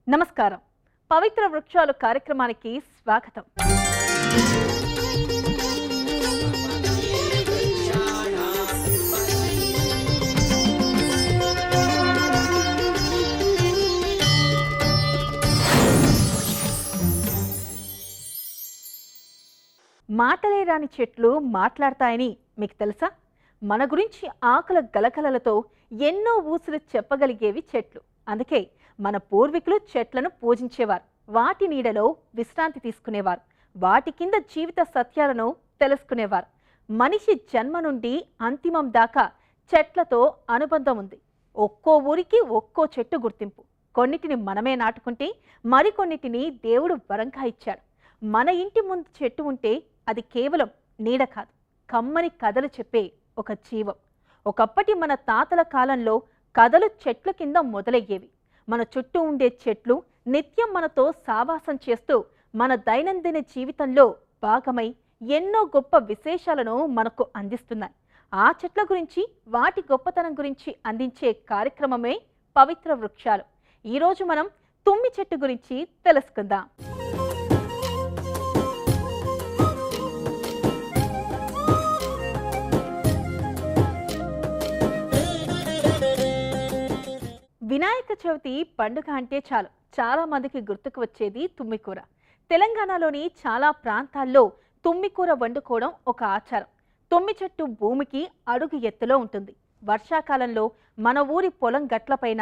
నమస్కారం. పవిత్ర వృక్షాలు కార్యక్రమానికి స్వాగతం. మాటలే రాని చెట్లు మాట్లాడతాయని మీకు తెలుసా? మన గురించి ఆకుల గలగలలతో ఎన్నో ఊసులు చెప్పగలిగేవి చెట్లు. అందుకే మన పూర్వీకులు చెట్లను పూజించేవారు, వాటి నీడలో విశ్రాంతి తీసుకునేవారు, వాటి కింద జీవిత సత్యాలను తెలుసుకునేవారు. మనిషి జన్మ నుండి అంతిమం దాకా చెట్లతో అనుబంధం ఉంది. ఒక్కో ఊరికి ఒక్కో చెట్టు గుర్తింపు. కొన్నిటిని మనమే నాటుకుంటే మరికొన్నిటిని దేవుడు వరంగా ఇచ్చాడు. మన ఇంటి ముందు చెట్టు ఉంటే అది కేవలం నీడ కాదు, కమ్మని కథలు చెప్పే ఒక జీవం. ఒకప్పటి మన తాతల కాలంలో కథలు చెట్ల కింద మొదలయ్యేవి. మన చుట్టూ ఉండే చెట్లు నిత్యం మనతో సావాసం చేస్తూ మన దైనందిన జీవితంలో భాగమై ఎన్నో గొప్ప విశేషాలను మనకు అందిస్తున్నాయి. ఆ చెట్ల గురించి, వాటి గొప్పతనం గురించి అందించే కార్యక్రమమే పవిత్ర వృక్షాలు. ఈరోజు మనం తుమ్మి చెట్టు గురించి తెలుసుకుందాం. వినాయక చవితి పండుగ అంటే చాలు చాలా మందికి గుర్తుకు వచ్చేది తుమ్మికూర. తెలంగాణలోని చాలా ప్రాంతాల్లో తుమ్మికూర వండుకోవడం ఒక ఆచారం. తుమ్మి చెట్టు భూమికి అడుగు ఎత్తులో ఉంటుంది. వర్షాకాలంలో మన ఊరి పొలం గట్లపైన,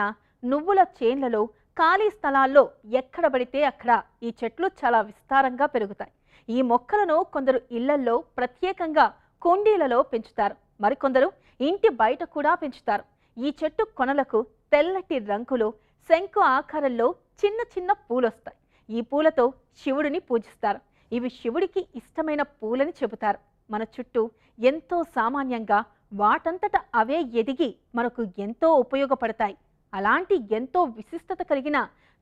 నువ్వుల చేన్లలో, ఖాళీ స్థలాల్లో ఎక్కడ పడితే అక్కడ ఈ చెట్లు చాలా విస్తారంగా పెరుగుతాయి. ఈ మొక్కలను కొందరు ఇళ్లల్లో ప్రత్యేకంగా కుండీలలో పెంచుతారు, మరికొందరు ఇంటి బయట కూడా పెంచుతారు. ఈ చెట్టు కొనలకు తెల్లటి రంగులో శంకు ఆకారంలో చిన్న చిన్న పూలొస్తాయి. ఈ పూలతో శివుడిని పూజిస్తారు. ఇవి శివుడికి ఇష్టమైన పూలని చెబుతారు. మన చుట్టూ ఎంతో సామాన్యంగా వాటంతట అవే ఎదిగి మనకు ఎంతో ఉపయోగపడతాయి. అలాంటి ఎంతో విశిష్టత కలిగిన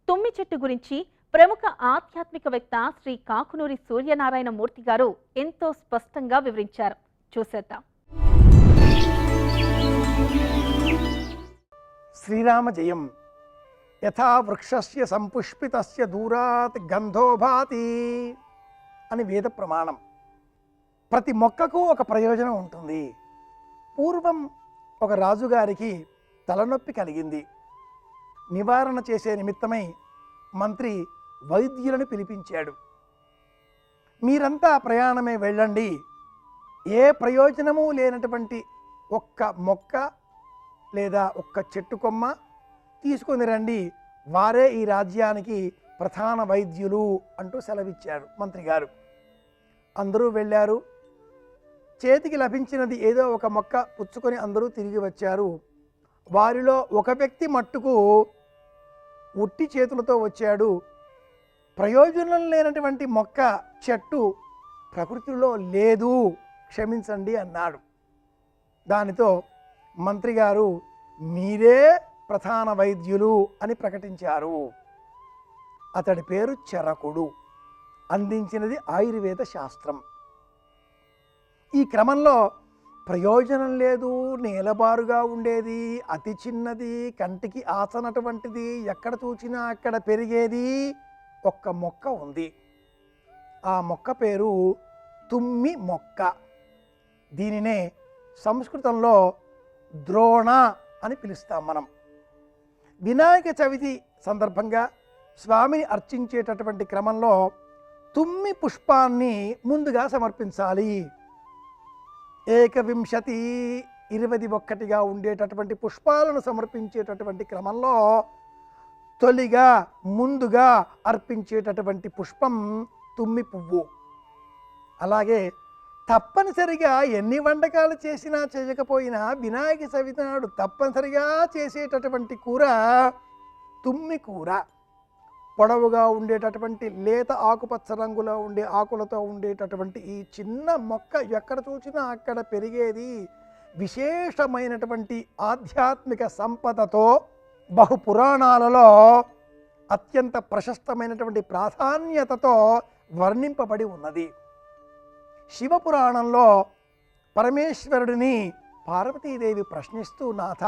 తుమ్మి చెట్టు గురించి ప్రముఖ ఆధ్యాత్మికవేత్త శ్రీ కాకునూరి సూర్యనారాయణ మూర్తి గారు ఎంతో స్పష్టంగా వివరించారు. చూసేద్దాం. శ్రీరామ జయం. యథా వృక్షస్య సంపుష్పితస్య దూరాత్ గంధో భాతి అని వేద ప్రమాణం. ప్రతి మొక్కకు ఒక ప్రయోజనం ఉంటుంది. పూర్వం ఒక రాజుగారికి తలనొప్పి కలిగింది. నివారణ చేసే నిమిత్తమై మంత్రి వైద్యులను పిలిపించాడు. మీరంతా ప్రయాణమే వెళ్ళండి, ఏ ప్రయోజనము లేనటువంటి ఒక్క మొక్క లేదా ఒక్క చెట్టు కొమ్మ తీసుకొని రండి, వారే ఈ రాజ్యానికి ప్రధాన వైద్యులు అంటూ సెలవిచ్చారు మంత్రి గారు. అందరూ వెళ్ళారు. చేతికి లభించినది ఏదో ఒక మొక్క పుచ్చుకొని అందరూ తిరిగి వచ్చారు. వారిలో ఒక వ్యక్తి మట్టుకు ఉట్టి చేతులతో వచ్చాడు. ప్రయోజనం లేనటువంటి మొక్క, చెట్టు ప్రకృతిలో లేదు, క్షమించండి అన్నాడు. దానితో మంత్రి గారు మీరే ప్రధాన వైద్యులు అని ప్రకటించారు. అతడి పేరు చరకుడు. అందించినది ఆయుర్వేద శాస్త్రం. ఈ క్రమంలో ప్రయోజనం లేదు, నేలబారుగా ఉండేది, అతి చిన్నది, కంటికి ఆసనటువంటిది, ఎక్కడ చూసినా అక్కడ పెరిగేది ఒక్క మొక్క ఉంది. ఆ మొక్క పేరు తుమ్మి మొక్క. దీనినే సంస్కృతంలో ద్రోణ అని పిలుస్తాం మనం. వినాయక చవితి సందర్భంగా స్వామిని అర్చించేటటువంటి క్రమంలో తుమ్మి పుష్పాన్ని ముందుగా సమర్పించాలి. 21 ఉండేటటువంటి పుష్పాలను సమర్పించేటటువంటి క్రమంలో తొలిగా ముందుగా అర్పించేటటువంటి పుష్పం తుమ్మి పువ్వు. అలాగే తప్పనిసరిగా ఎన్ని వంటకాలు చేసినా చేయకపోయినా వినాయక చవితి నాడు తప్పనిసరిగా చేసేటటువంటి కూర తుమ్మి కూర. పొడవుగా ఉండేటటువంటి లేత ఆకుపచ్చ రంగులో ఉండే ఆకులతో ఉండేటటువంటి ఈ చిన్న మొక్క ఎక్కడ చూసినా అక్కడ పెరిగేది, విశేషమైనటువంటి ఆధ్యాత్మిక సంపదతో బహుపురాణాలలో అత్యంత ప్రశస్తమైనటువంటి ప్రాధాన్యతతో వర్ణింపబడి ఉన్నది. శివపురాణంలో పరమేశ్వరుడిని పార్వతీదేవి ప్రశ్నిస్తూ, నాథ,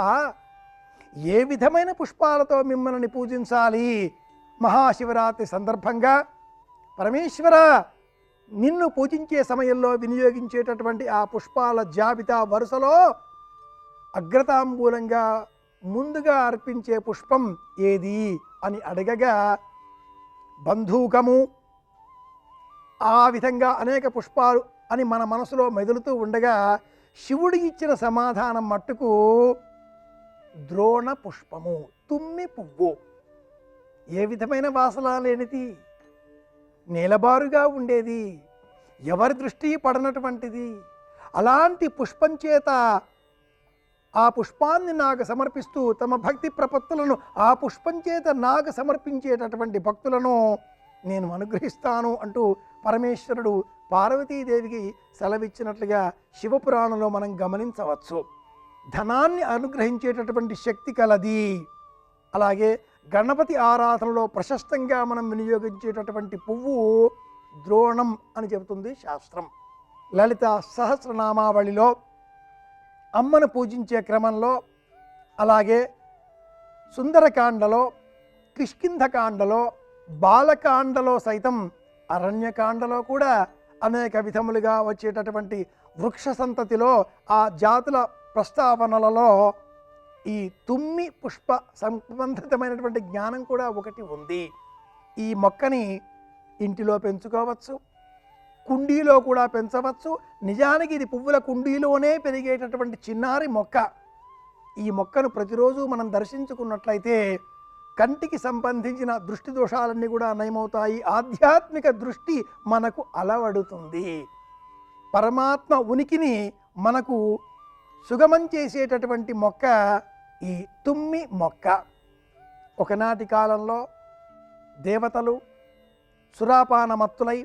ఏ విధమైన పుష్పాలతో మిమ్మల్ని పూజించాలి, మహాశివరాత్రి సందర్భంగా పరమేశ్వర నిన్ను పూజించే సమయంలో వినియోగించేటటువంటి ఆ పుష్పాల జాబితా వరుసలో అగ్రతాంబూలంగా ముందుగా అర్పించే పుష్పం ఏది అని అడగగా బంధూకము, ఆ విధంగా అనేక పుష్పాలు అని మన మనసులో మెదులుతూ ఉండగా శివుడు ఇచ్చిన సమాధానం మట్టుకు ద్రోణ పుష్పము, తుమ్మి పువ్వు. ఏ విధమైన వాసన లేనిది, నేలబారుగా ఉండేది, ఎవరి దృష్టి పడనటువంటిది. అలాంటి పుష్పం చేత ఆ పుష్పాన్ని నాకు సమర్పిస్తూ తమ భక్తి ప్రపత్తులను ఆ పుష్పం చేత నాకు సమర్పించేటటువంటి భక్తులను నేను అనుగ్రహిస్తాను అంటూ పరమేశ్వరుడు పార్వతీదేవికి సెలవిచ్చినట్లుగా శివపురాణంలో మనం గమనించవచ్చు. ధనాన్ని అనుగ్రహించేటటువంటి శక్తి కలది. అలాగే గణపతి ఆరాధనలో ప్రశస్తంగా మనం వినియోగించేటటువంటి పువ్వు ద్రోణం అని చెబుతుంది శాస్త్రం. లలిత సహస్రనామావళిలో అమ్మను పూజించే క్రమంలో, అలాగే సుందరకాండలో, కిష్కింధకాండలో, బాలకాండలో సైతం, అరణ్యకాండలో కూడా అనేక విధములుగా వచ్చేటటువంటి వృక్ష సంతతిలో ఆ జాతుల ప్రస్తావనలలో ఈ తుమ్మి పుష్ప సంబంధితమైనటువంటి జ్ఞానం కూడా ఒకటి ఉంది. ఈ మొక్కని ఇంటిలో పెంచుకోవచ్చు, కుండీలో కూడా పెంచవచ్చు. నిజానికి ఇది పువ్వుల కుండీలోనే పెరిగేటటువంటి చిన్నారి మొక్క. ఈ మొక్కను ప్రతిరోజు మనం దర్శించుకున్నట్లయితే కంటికి సంబంధించిన దృష్టి దోషాలన్నీ కూడా నయమవుతాయి. ఆధ్యాత్మిక దృష్టి మనకు అలవడుతుంది. పరమాత్మ ఉనికిని మనకు సుగమం చేసేటటువంటి మొక్క ఈ తుమ్మి మొక్క. ఒకనాటి కాలంలో దేవతలు సురాపానమత్తులై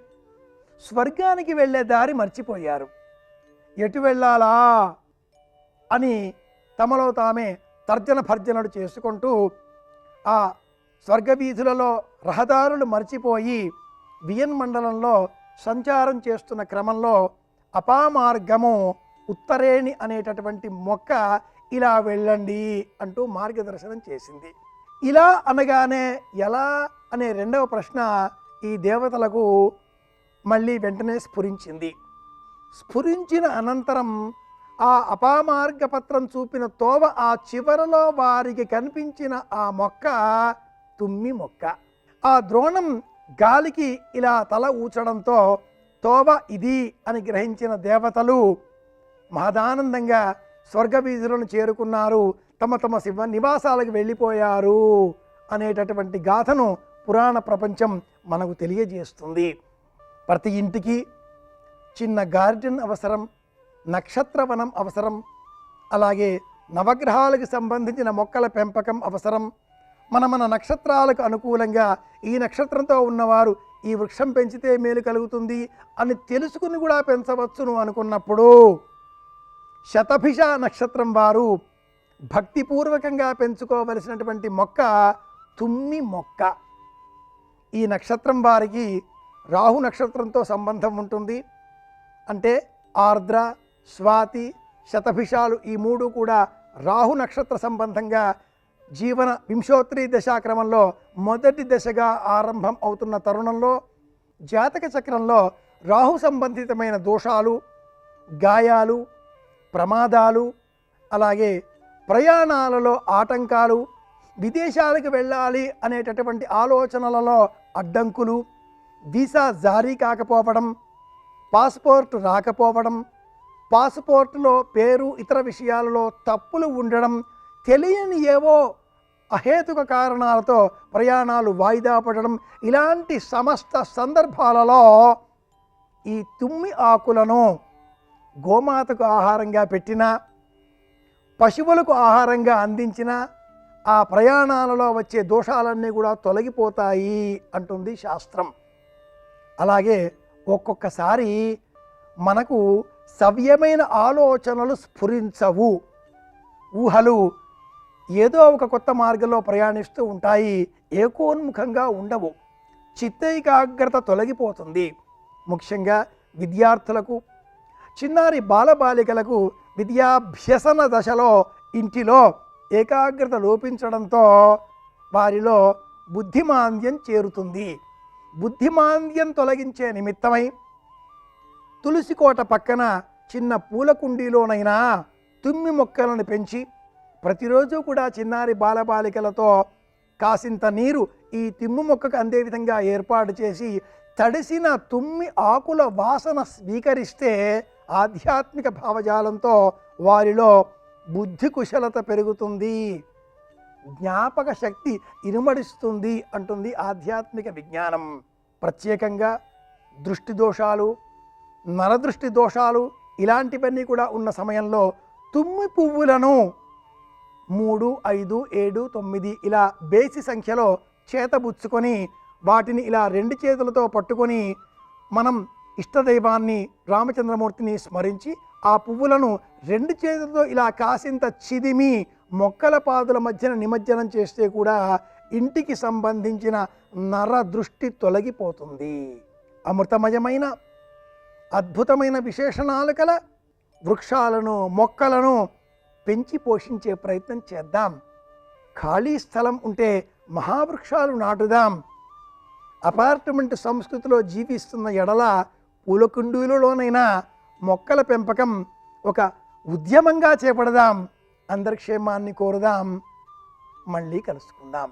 స్వర్గానికి వెళ్ళే దారి మర్చిపోయారు. ఎటు వెళ్ళాలా అని తమలో తామే తర్జన భర్జనలు చేసుకుంటూ ఆ స్వర్గవీధులలో రహదారులు మర్చిపోయి వియన్ మండలంలో సంచారం చేస్తున్న క్రమంలో అపామార్గము ఉత్తరేణి అనేటటువంటి మొక్క ఇలా వెళ్ళండి అంటూ మార్గదర్శనం చేసింది. ఇలా అనగానే ఎలా అనే రెండవ ప్రశ్న ఈ దేవతలకు మళ్ళీ వెంటనే స్ఫురించింది. స్ఫురించిన అనంతరం ఆ అపామార్గపత్రం చూపిన తోవ ఆ చివరలో వారికి కనిపించిన ఆ మొక్క తుమ్మి మొక్క. ఆ ద్రోణం గాలికి ఇలా తల ఊచడంతో తోవ ఇది అని గ్రహించిన దేవతలు మహదానందంగా స్వర్గవీధులను చేరుకున్నారు, తమ తమ శివ నివాసాలకు వెళ్ళిపోయారు అనేటటువంటి గాథను పురాణ ప్రపంచం మనకు తెలియజేస్తుంది. ప్రతి ఇంటికి చిన్న గార్డెన్ అవసరం, నక్షత్రవనం అవసరం, అలాగే నవగ్రహాలకు సంబంధించిన మొక్కల పెంపకం అవసరం. మన నక్షత్రాలకు అనుకూలంగా ఈ నక్షత్రంతో ఉన్నవారు ఈ వృక్షం పెంచితే మేలు కలుగుతుంది అని తెలుసుకుని కూడా పెంచవచ్చును అనుకున్నప్పుడు శతభిష నక్షత్రం వారు భక్తిపూర్వకంగా పెంచుకోవలసినటువంటి మొక్క తుమ్మి మొక్క. ఈ నక్షత్రం వారికి రాహు నక్షత్రంతో సంబంధం ఉంటుంది. అంటే ఆర్ద్ర, స్వాతి, శతభిషాలు ఈ మూడు కూడా రాహు నక్షత్ర సంబంధంగా జీవన వింశోత్తరి దశాక్రమంలో మొదటి దశగా ఆరంభం అవుతున్న తరుణంలో జాతక చక్రంలో రాహు సంబంధితమైన దోషాలు, గాయాలు, ప్రమాదాలు, అలాగే ప్రయాణాలలో ఆటంకాలు, విదేశాలకు వెళ్ళాలి అనేటటువంటి ఆలోచనలలో అడ్డంకులు, వీసా జారీ కాకపోవడం, పాస్పోర్ట్ రాకపోవడం, పాస్పోర్టులో పేరు ఇతర విషయాలలో తప్పులు ఉండడం, తెలియని ఏవో అహేతుక కారణాలతో ప్రయాణాలు వాయిదా పడడం, ఇలాంటి సమస్త సందర్భాలలో ఈ తుమ్మి ఆకులను గోమాతకు ఆహారంగా పెట్టినా, పశువులకు ఆహారంగా అందించినా ఆ ప్రయాణాలలో వచ్చే దోషాలన్నీ కూడా తొలగిపోతాయి అంటుంది శాస్త్రం. అలాగే ఒక్కొక్కసారి మనకు సవ్యమైన ఆలోచనలు స్ఫురించవు, ఊహలు ఏదో ఒక కొత్త మార్గంలో ప్రయాణిస్తూ ఉంటాయి, ఏకోన్ముఖంగా ఉండవు, చిత్తైకాగ్రత తొలగిపోతుంది. ముఖ్యంగా విద్యార్థులకు, చిన్నారి బాలబాలికలకు విద్యాభ్యసన దశలో ఇంటిలో ఏకాగ్రత లోపించడంతో వారిలో బుద్ధిమాంద్యం చేరుతుంది. బుద్ధిమాంద్యం తొలగించే నిమిత్తమై తులసి కోట పక్కన చిన్న పూల కుండీలోనైనా తుమ్మి మొక్కలను పెంచి ప్రతిరోజు కూడా చిన్నారి బాలబాలికలతో కాసింత నీరు ఈ తుమ్మి మొక్కకు అందే విధంగా ఏర్పాటు చేసి తడిసిన తుమ్మి ఆకుల వాసన స్వీకరిస్తే ఆధ్యాత్మిక భావజాలంతో వారిలో బుద్ధి కుశలత పెరుగుతుంది, జ్ఞాపక శక్తి ఇనుమడిస్తుంది అంటుంది ఆధ్యాత్మిక విజ్ఞానం. ప్రత్యేకంగా దృష్టి దోషాలు, నరదృష్టి దోషాలు ఇలాంటివన్నీ కూడా ఉన్న సమయంలో తుమ్మి పువ్వులను 3, 5, 7, 9 ఇలా బేసి సంఖ్యలో చేతబుచ్చుకొని వాటిని ఇలా 2 చేతులతో పట్టుకొని మనం ఇష్టదైవాన్ని రామచంద్రమూర్తిని స్మరించి ఆ పువ్వులను 2 చేతులతో ఇలా కాసింత చిదిమి మొక్కల పాదుల మధ్యన నిమజ్జనం చేస్తే కూడా ఇంటికి సంబంధించిన నర దృష్టి తొలగిపోతుంది. అమృతమయమైన అద్భుతమైన విశేషణాలు కల వృక్షాలను మొక్కలను పెంచి పోషించే ప్రయత్నం చేద్దాం. ఖాళీ స్థలం ఉంటే మహావృక్షాలు నాటుదాం. అపార్ట్మెంట్ సంస్కృతిలో జీవిస్తున్న ఎడల పూలకుండీలలోనైనా మొక్కల పెంపకం ఒక ఉద్యమంగా చేపడదాం. అందరి క్షేమాన్ని కోరుదాం. మళ్ళీ కలుసుకుందాం.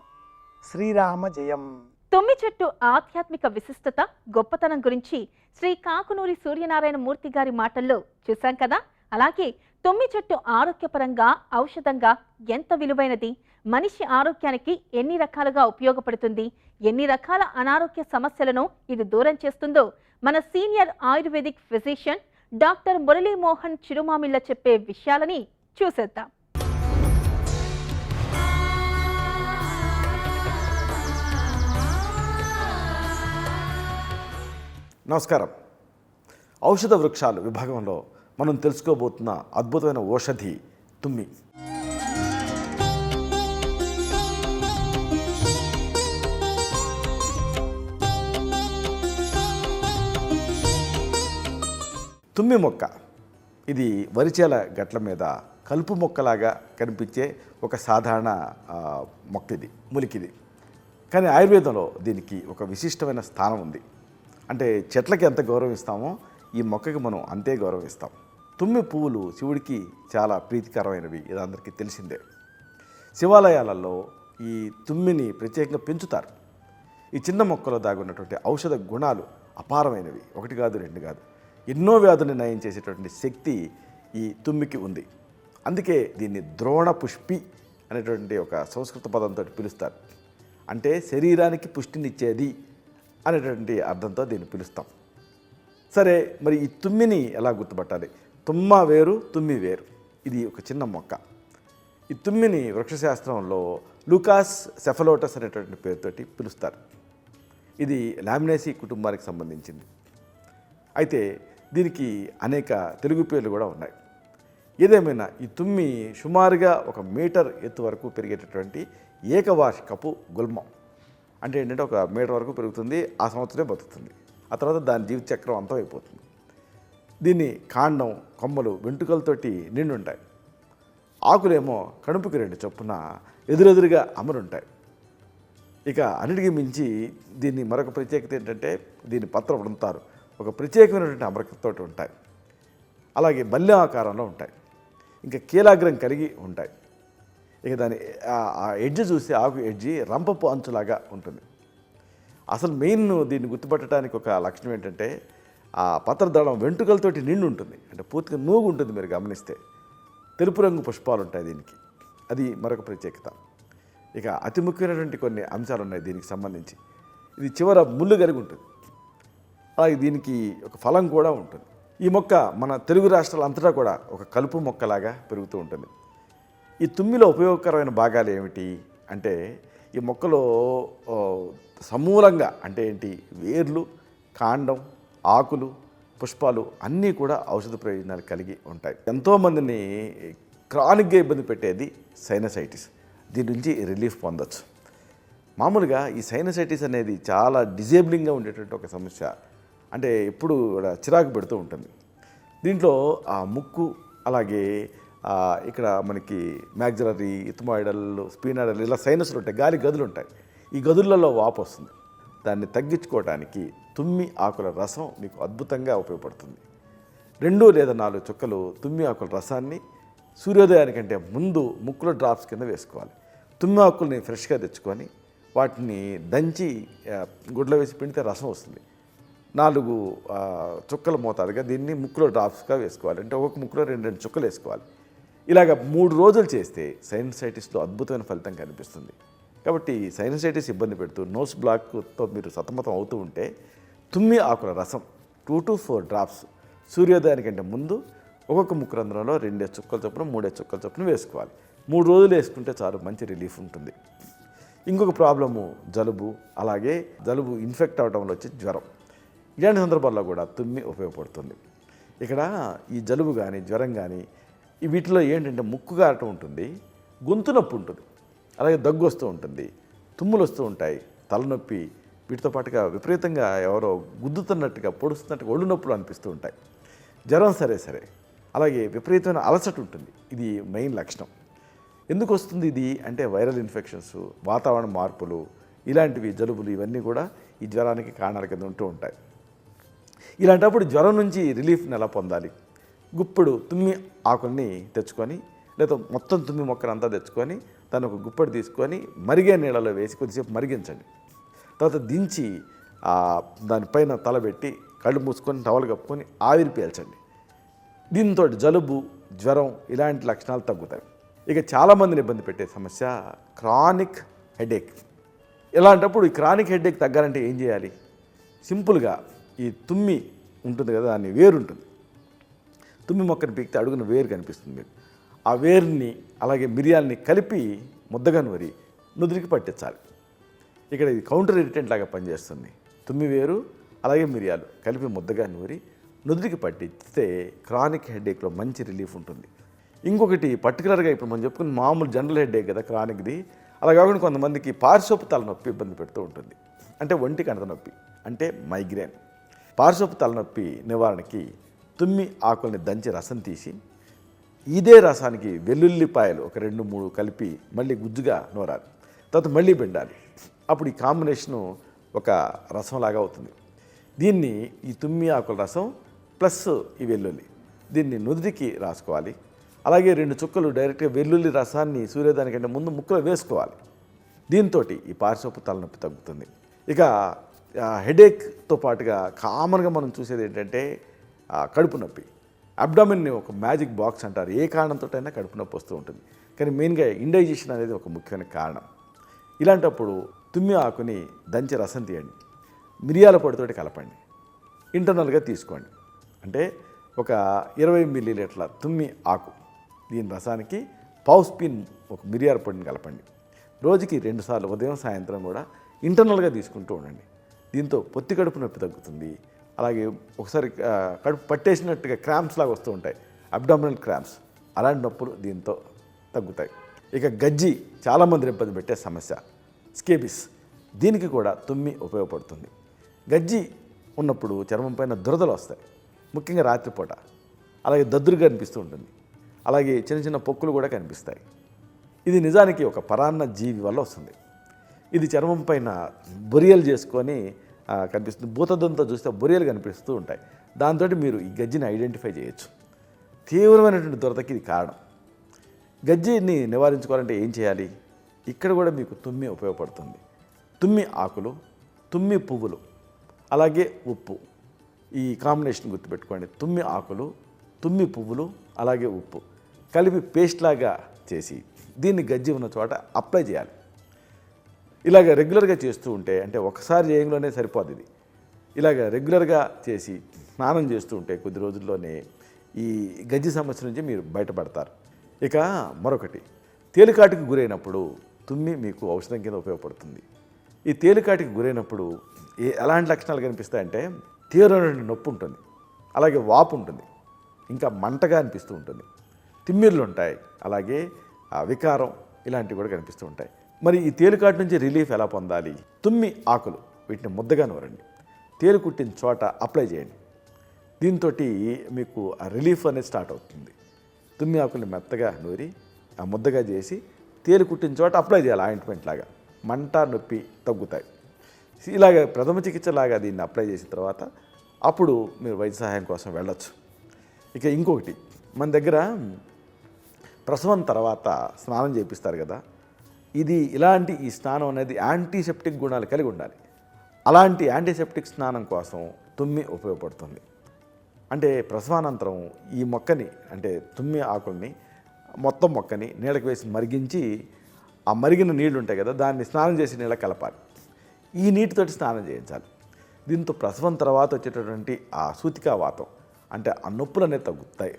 శ్రీరామ జయం. తుమ్మి చెట్టు ఆధ్యాత్మిక విశిష్టత, గొప్పతనం గురించి శ్రీ కాకునూరి సూర్యనారాయణ మూర్తి గారి మాటల్లో చూశాం కదా. అలాగే తుమ్మి చెట్టు ఆరోగ్యపరంగా, ఔషధంగా ఎంత విలువైనది, మనిషి ఆరోగ్యానికి ఎన్ని రకాలుగా ఉపయోగపడుతుంది, ఎన్ని రకాల అనారోగ్య సమస్యలను ఇది దూరం చేస్తుందో మన senior ayurvedic physician doctor Muralimohan Chirumamilla చెప్పే విషయాలని చూసేద్దాం. నమస్కారం. ఔషధ వృక్షాలు విభాగంలో మనం తెలుసుకోబోతున్న అద్భుతమైన ఔషధి తుమ్మి. తుమ్మి మొక్క ఇది వరిచేల గట్ల మీద కలుపు మొక్కలాగా కనిపించే ఒక సాధారణ మొక్క, ఇది మూలికిది. కానీ ఆయుర్వేదంలో దీనికి ఒక విశిష్టమైన స్థానం ఉంది. అంటే చెట్లకి ఎంత గౌరవం ఇస్తామో ఈ మొక్కకి మనం అంతే గౌరవం ఇస్తాం. తుమ్మి పువ్వులు శివుడికి చాలా ప్రీతికరమైనవి, ఇది అందరికీ తెలిసిందే. శివాలయాలలో ఈ తుమ్మిని ప్రత్యేకంగా పెంచుతారు. ఈ చిన్న మొక్కలో దాగున్నటువంటి ఔషధ గుణాలు అపారమైనవి. 1 కాదు 2 కాదు, ఎన్నో వ్యాధుల్ని నయం చేసేటువంటి శక్తి ఈ తుమ్మికి ఉంది. అందుకే దీన్ని ద్రోణ పుష్పి అనేటువంటి ఒక సంస్కృత పదంతో పిలుస్తారు. అంటే శరీరానికి పుష్టినిచ్చేది అనేటువంటి అర్థంతో దీన్ని పిలుస్తాం. సరే, మరి ఈ తుమ్మిని ఎలా గుర్తుపట్టాలి? తుమ్మ వేరు, తుమ్మి వేరు. ఇది ఒక చిన్న మొక్క. ఈ తుమ్మిని వృక్షశాస్త్రంలో లూకాస్ సెఫలోటస్ అనేటువంటి పేరుతోటి పిలుస్తారు. ఇది లామినేసి కుటుంబానికి సంబంధించింది. అయితే దీనికి అనేక తెలుగు పేర్లు కూడా ఉన్నాయి. ఏదేమైనా ఈ తుమ్మి సుమారుగా 1 మీటర్ ఎత్తు వరకు పెరిగేటటువంటి ఏకవార్షికపు గుల్మం. అంటే ఏంటంటే 1 మీటర్ వరకు పెరుగుతుంది, ఆ సంవత్సరమే బతుకుతుంది. ఆ తర్వాత దాని జీవిత చక్రం అంతం అయిపోతుంది. దీన్ని కాండం, కొమ్మలు వెంట్రుకలతోటి నిండి ఉంటాయి. ఆకులేమో కడుపుకి 2 చొప్పున ఎదురెదురుగా అమరుంటాయి. ఇక అన్నిటికీ మించి దీన్ని మరొక ప్రత్యేకత ఏంటంటే దీని పత్ర వృంతాలు ఒక ప్రత్యేకమైనటువంటి అమరికతోటి ఉంటాయి. అలాగే బల్య ఆకారంలో ఉంటాయి. ఇంకా కీలాగ్రం కలిగి ఉంటాయి. ఇక దాని ఆ ఎడ్జ్ చూస్తే ఆకు ఎడ్జి రంపపు అంచులాగా ఉంటుంది. అసలు మెయిన్ దీన్ని గుర్తుపట్టడానికి ఒక లక్షణం ఏంటంటే ఆ పత్రదళం వెంట్రుకలతోటి నిండి ఉంటుంది. అంటే పూర్తిగా నూగు ఉంటుంది. మీరు గమనిస్తే తెలుపు రంగు పుష్పాలు ఉంటాయి దీనికి. అది మరొక ప్రత్యేకత. ఇక అతి ముఖ్యమైనటువంటి కొన్ని అంశాలు ఉన్నాయి దీనికి సంబంధించి. ఇది చివర ముళ్ళు కలిగి ఉంటుంది. అలాగే దీనికి ఒక ఫలం కూడా ఉంటుంది. ఈ మొక్క మన తెలుగు రాష్ట్రాల అంతటా కూడా ఒక కలుపు మొక్కలాగా పెరుగుతూ ఉంటుంది. ఈ తుమ్మిలో ఉపయోగకరమైన భాగాలు ఏమిటి అంటే ఈ మొక్కలో సమూలంగా అంటే ఏంటి, వేర్లు, కాండం, ఆకులు, పుష్పాలు అన్నీ కూడా ఔషధ ప్రయోజనాలు కలిగి ఉంటాయి. ఎంతోమందిని క్రానిక్గా ఇబ్బంది పెట్టేది సైనసైటిస్. దీని నుంచి రిలీఫ్ పొందొచ్చు. మామూలుగా ఈ సైనసైటిస్ అనేది చాలా డిజేబులింగ్గా ఉండేటువంటి ఒక సమస్య. అంటే ఎప్పుడు కూడా చిరాకు పెడుతూ ఉంటుంది. దీంట్లో ఆ ముక్కు, అలాగే ఇక్కడ మనకి మ్యాగ్జలరీ, ఇథమాయిడల్, స్పీనాయిడల్ ఇలా సైనస్లు ఉంటాయి, గాలి గదులు ఉంటాయి. ఈ గదులలో వాపు వస్తుంది. దాన్ని తగ్గించుకోవడానికి తుమ్మి ఆకుల రసం మీకు అద్భుతంగా ఉపయోగపడుతుంది. 2 లేదా 4 చుక్కలు తుమ్మి ఆకుల రసాన్ని సూర్యోదయానికంటే ముందు ముక్కులో డ్రాప్స్ కింద వేసుకోవాలి. తుమ్మి ఆకుల్ని ఫ్రెష్గా తెచ్చుకొని వాటిని దంచి గుడ్లో వేసి పిండితే రసం వస్తుంది. 4 చుక్కల మోతాదుగా దీన్ని ముక్కులో డ్రాప్స్గా వేసుకోవాలి. అంటే ఒక్కొక్క ముక్కులో 2 చుక్కలు వేసుకోవాలి. ఇలాగ 3 రోజులు చేస్తే సైనసైటిస్లో అద్భుతమైన ఫలితం కనిపిస్తుంది. కాబట్టి సైనసైటిస్ ఇబ్బంది పెడుతూ నోస్ బ్లాక్తో మీరు సతమతం అవుతూ ఉంటే తుమ్మి ఆకుల రసం 2 to 4 డ్రాప్స్ సూర్యోదయానికంటే ముందు ఒక్కొక్క ముక్కు రంధ్రంలో 2 చుక్కల చొప్పున 3 చుక్కల చొప్పున వేసుకోవాలి. 3 రోజులు వేసుకుంటే చాలు, మంచి రిలీఫ్ ఉంటుంది. ఇంకొక ప్రాబ్లము జలుబు, అలాగే జలుబు ఇన్ఫెక్ట్ అవడం వల్ల వచ్చే జ్వరం. ఇలాంటి సందర్భాల్లో కూడా తుమ్మి ఉపయోగపడుతుంది. ఇక్కడ ఈ జలుబు కానీ జ్వరం కానీ వీటిలో ఏంటంటే ముక్కు గారటం ఉంటుంది, గొంతు నొప్పి ఉంటుంది, అలాగే దగ్గు వస్తూ ఉంటుంది, తుమ్ములు వస్తూ ఉంటాయి, తలనొప్పి, వీటితో పాటుగా విపరీతంగా ఎవరో గుద్దుతున్నట్టుగా పొడుస్తున్నట్టుగా ఒళ్ళు నొప్పులు అనిపిస్తూ ఉంటాయి. జ్వరం సరే అలాగే విపరీతమైన అలసట ఉంటుంది. ఇది మెయిన్ లక్షణం. ఎందుకు వస్తుంది ఇది అంటే వైరల్ ఇన్ఫెక్షన్స్, వాతావరణ మార్పులు, ఇలాంటివి జలుబులు ఇవన్నీ కూడా ఈ జ్వరానికి కారణాల కింద ఉంటూ ఉంటాయి. ఇలాంటప్పుడు జ్వరం నుంచి రిలీఫ్ని ఎలా పొందాలి? గుప్పుడు తుమ్మి ఆకుల్ని తెచ్చుకొని లేదా మొత్తం తుమ్మి మొక్కనంతా తెచ్చుకొని దాన్ని ఒక గుప్పడి తీసుకొని మరిగే నీళ్ళలో వేసి కొద్దిసేపు మరిగించండి. తర్వాత దించి దానిపైన తలబెట్టి కళ్ళు మూసుకొని టవల్ కప్పుకొని ఆవిరి పీల్చండి. దీంతో జలుబు, జ్వరం ఇలాంటి లక్షణాలు తగ్గుతాయి. ఇక చాలామందిని ఇబ్బంది పెట్టే సమస్య క్రానిక్ హెడేక్. ఇలాంటప్పుడు ఈ క్రానిక్ హెడేక్ తగ్గాలంటే ఏం చేయాలి? సింపుల్గా ఈ తుమ్మి ఉంటుంది కదా, దాన్ని వేరు ఉంటుంది. తుమ్మి మొక్కని పీకితే అడుగున వేరు కనిపిస్తుంది మీకు. ఆ వేరుని అలాగే మిరియాలని కలిపి ముద్దగా నూరి నుదురికి పట్టించాలి. ఇక్కడ ఇది కౌంటర్ ఇరిటెంట్ లాగా పనిచేస్తుంది. తుమ్మి వేరు అలాగే మిరియాలు కలిపి ముద్దగా నూరి నుదురికి పట్టిస్తే క్రానిక్ హెడేక్లో మంచి రిలీఫ్ ఉంటుంది. ఇంకొకటి పర్టికులర్గా ఇప్పుడు మనం చెప్పుకున్న మామూలు జనరల్ హెడేక్ కదా క్రానిక్ది, అలా కాకుండా కొంతమందికి పార్శ్వపు తలనొప్పి ఇబ్బంది పెడుతూ ఉంటుంది. అంటే ఒంటి కణత నొప్పి, అంటే మైగ్రేన్. పార్శ్వపు తలనొప్పి నివారణకి తుమ్మి ఆకుల్ని దంచి రసం తీసి ఇదే రసానికి వెల్లుల్లిపాయలు ఒక 2-3 కలిపి మళ్ళీ గుజ్జుగా నూరాలి. తర్వాత మళ్ళీ పిండాలి. అప్పుడు ఈ కాంబినేషను ఒక రసంలాగా అవుతుంది. దీన్ని ఈ తుమ్మి ఆకుల రసం ప్లస్ ఈ వెల్లుల్లి దీన్ని నుదుటికి రాసుకోవాలి. అలాగే 2 చుక్కలు డైరెక్ట్గా వెల్లుల్లి రసాన్ని సూర్యోదయానికంటే ముందు ముక్కులో వేసుకోవాలి. దీంతో ఈ పార్శ్వపు తలనొప్పి తగ్గుతుంది. ఇక హెడేక్తో పాటుగా కామన్గా మనం చూసేది ఏంటంటే కడుపు నొప్పి. అబ్డామిన్ని ఒక మ్యాజిక్ బాక్స్ అంటారు. ఏ కారణంతో అయినా కడుపు నొప్పి వస్తూ ఉంటుంది. కానీ మెయిన్గా ఇండైజెషన్ అనేది ఒక ముఖ్యమైన కారణం. ఇలాంటప్పుడు తుమ్మి ఆకుని దంచి రసం తీయండి, మిరియాల పొడితోటి కలపండి, ఇంటర్నల్గా తీసుకోండి. అంటే ఒక 20 మిల్లీలీటర్ల తుమ్మి ఆకు, దీని రసానికి 1/2 స్పూన్ ఒక మిరియాల పొడిని కలపండి. రోజుకి 2 సార్లు ఉదయం సాయంత్రం కూడా ఇంటర్నల్గా తీసుకుంటూ ఉండండి. దీంతో పొత్తి కడుపు నొప్పి తగ్గుతుంది. అలాగే ఒకసారి కడుపు పట్టేసినట్టుగా క్రాంప్స్ లాగా వస్తూ ఉంటాయి, అబ్డామినల్ క్రాంప్స్, అలాంటి నొప్పులు దీంతో తగ్గుతాయి. ఇక గజ్జి చాలామంది ఇబ్బంది పెట్టే సమస్య, స్కేబిస్. దీనికి కూడా తుమ్మి ఉపయోగపడుతుంది. గజ్జి ఉన్నప్పుడు చర్మం పైన దురదలు వస్తాయి, ముఖ్యంగా రాత్రిపూట. అలాగే దద్దురుగా కనిపిస్తూ ఉంటుంది. అలాగే చిన్న చిన్న పొక్కులు కూడా కనిపిస్తాయి. ఇది నిజానికి ఒక పరాన్న జీవి వల్ల వస్తుంది. ఇది చర్మం పైన బొరియలు చేసుకొని కనిపిస్తుంది. భూతద్దంతో చూస్తే బొరియలు కనిపిస్తూ ఉంటాయి. దాంతో మీరు ఈ గజ్జిని ఐడెంటిఫై చేయొచ్చు. తీవ్రమైనటువంటి దురదకి ఇది కారణం. గజ్జిని నివారించుకోవాలంటే ఏం చేయాలి? ఇక్కడ కూడా మీకు తుమ్మి ఉపయోగపడుతుంది. తుమ్మి ఆకులు, తుమ్మి పువ్వులు, అలాగే ఉప్పు, ఈ కాంబినేషన్ గుర్తుపెట్టుకోండి. తుమ్మి ఆకులు, తుమ్మి పువ్వులు, అలాగే ఉప్పు కలిపి పేస్ట్ లాగా చేసి దీన్ని గజ్జి ఉన్న చోట అప్లై చేయాలి. ఇలాగ రెగ్యులర్గా చేస్తూ ఉంటే, అంటే ఒకసారి చేయంలోనే సరిపోదు ఇది. ఇలాగ రెగ్యులర్గా చేసి స్నానం చేస్తూ ఉంటే కొద్ది రోజుల్లోనే ఈ గజ్జి సమస్య నుంచి మీరు బయటపడతారు. ఇక మరొకటి, తేలికాటికి గురైనప్పుడు తుమ్మి మీకు ఔషధం కింద ఉపయోగపడుతుంది. ఈ తేలికాటికి గురైనప్పుడు ఎలాంటి లక్షణాలు కనిపిస్తాయంటే తీవ్రమైన నొప్పి ఉంటుంది, అలాగే వాపు ఉంటుంది, ఇంకా మంటగా అనిపిస్తూ ఉంటుంది, తిమ్మిర్లు ఉంటాయి, అలాగే వికారం ఇలాంటివి కూడా కనిపిస్తూ ఉంటాయి. మరి ఈ తేలికాటి నుంచి రిలీఫ్ ఎలా పొందాలి? తుమ్మి ఆకులు వీటిని ముద్దగా నూరండి, తేలు కుట్టిన చోట అప్లై చేయండి. దీంతో మీకు ఆ రిలీఫ్ అనేది స్టార్ట్ అవుతుంది. తుమ్మి ఆకుల్ని మెత్తగా నూరి ముద్దగా చేసి తేలు కుట్టిన చోట అప్లై చేయాలి ఆయింట్మెంట్ లాగా. మంట నొప్పి తగ్గుతాయి. ఇలాగ ప్రథమ చికిత్సలాగా దీన్ని అప్లై చేసిన తర్వాత అప్పుడు మీరు వైద్య సహాయం కోసం వెళ్ళొచ్చు. ఇక ఇంకొకటి, మన దగ్గర ప్రసవం తర్వాత స్నానం చేపిస్తారు కదా, ఇలాంటి ఈ స్నానం అనేది యాంటీసెప్టిక్ గుణాలు కలిగి ఉండాలి. అలాంటి యాంటీసెప్టిక్ స్నానం కోసం తుమ్మి ఉపయోగపడుతుంది. అంటే ప్రసవానంతరం ఈ మొక్కని, అంటే తుమ్మి ఆకుల్ని మొత్తం మొక్కని నీళ్ళకి వేసి మరిగించి, ఆ మరిగిన నీళ్లు ఉంటాయి కదా, దాన్ని స్నానం చేసి నీళ్ళ కలపాలి. ఈ నీటితోటి స్నానం చేయించాలి. దీంతో ప్రసవం తర్వాత వచ్చేటటువంటి ఆ సూతికా వాతం, అంటే ఆ నొప్పులు అనేవి తగ్గుతాయి.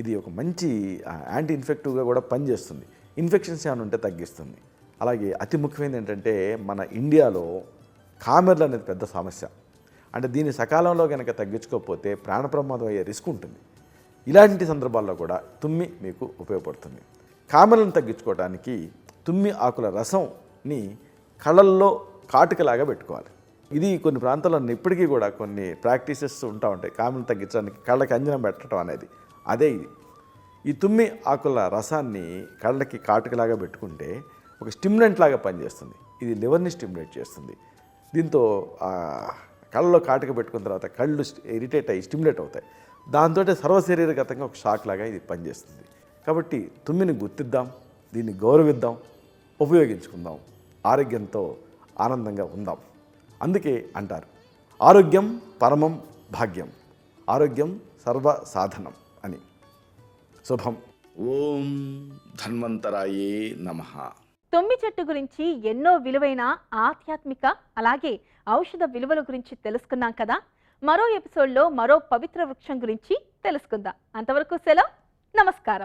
ఇది ఒక మంచి యాంటీ ఇన్ఫెక్టివ్గా కూడా పనిచేస్తుంది. ఇన్ఫెక్షన్స్ ఏమైనా ఉంటే తగ్గిస్తుంది. అలాగే అతి ముఖ్యమైనది ఏంటంటే, మన ఇండియాలో కామెర్లు అనేది పెద్ద సమస్య. అంటే దీన్ని సకాలంలో కనుక తగ్గించుకోకపోతే ప్రాణ ప్రమాదం అయ్యే రిస్క్ ఉంటుంది. ఇలాంటి సందర్భాల్లో కూడా తుమ్మి మీకు ఉపయోగపడుతుంది. కామెర్లను తగ్గించుకోవడానికి తుమ్మి ఆకుల రసంని కళ్ళల్లో కాటుకలాగా పెట్టుకోవాలి. ఇది కొన్ని ప్రాంతాల్లో ఇప్పటికీ కూడా కొన్ని ప్రాక్టీసెస్ ఉంటా ఉంటాయి. కామెర్లను తగ్గించడానికి కళ్ళకి అంజనం పెట్టడం అనేది అదే ఇది. ఈ తుమ్మి ఆకుల రసాన్ని కళ్ళకి కాటుకలాగా పెట్టుకుంటే ఒక స్టిమ్యులెంట్ లాగా పనిచేస్తుంది. ఇది లివర్ని స్టిమ్యులేట్ చేస్తుంది. దీంతో కళ్ళలో కాటుక పెట్టుకున్న తర్వాత కళ్ళు ఇరిటేట్ అయ్యి స్టిమ్యులేట్ అవుతాయి. దాంతో సర్వశరీరగతంగా ఒక షాక్ లాగా ఇది పనిచేస్తుంది. కాబట్టి తుమ్మిని గుర్తిద్దాం, దీన్ని గౌరవిద్దాం, ఉపయోగించుకుందాం, ఆరోగ్యంతో ఆనందంగా ఉందాం. అందుకే అంటారు, ఆరోగ్యం పరమం భాగ్యం, ఆరోగ్యం సర్వ సాధనం అని. శుభం. ఓం ధన్వంతరాయే నమః. తుమ్మి చెట్టు గురించి ఎన్నో విలువైన ఆధ్యాత్మిక అలాగే ఔషధ విలువల గురించి తెలుసుకున్నాం కదా. మరో ఎపిసోడ్లో మరో పవిత్ర వృక్షం గురించి తెలుసుకుందాం. అంతవరకు సెలవు. నమస్కారం.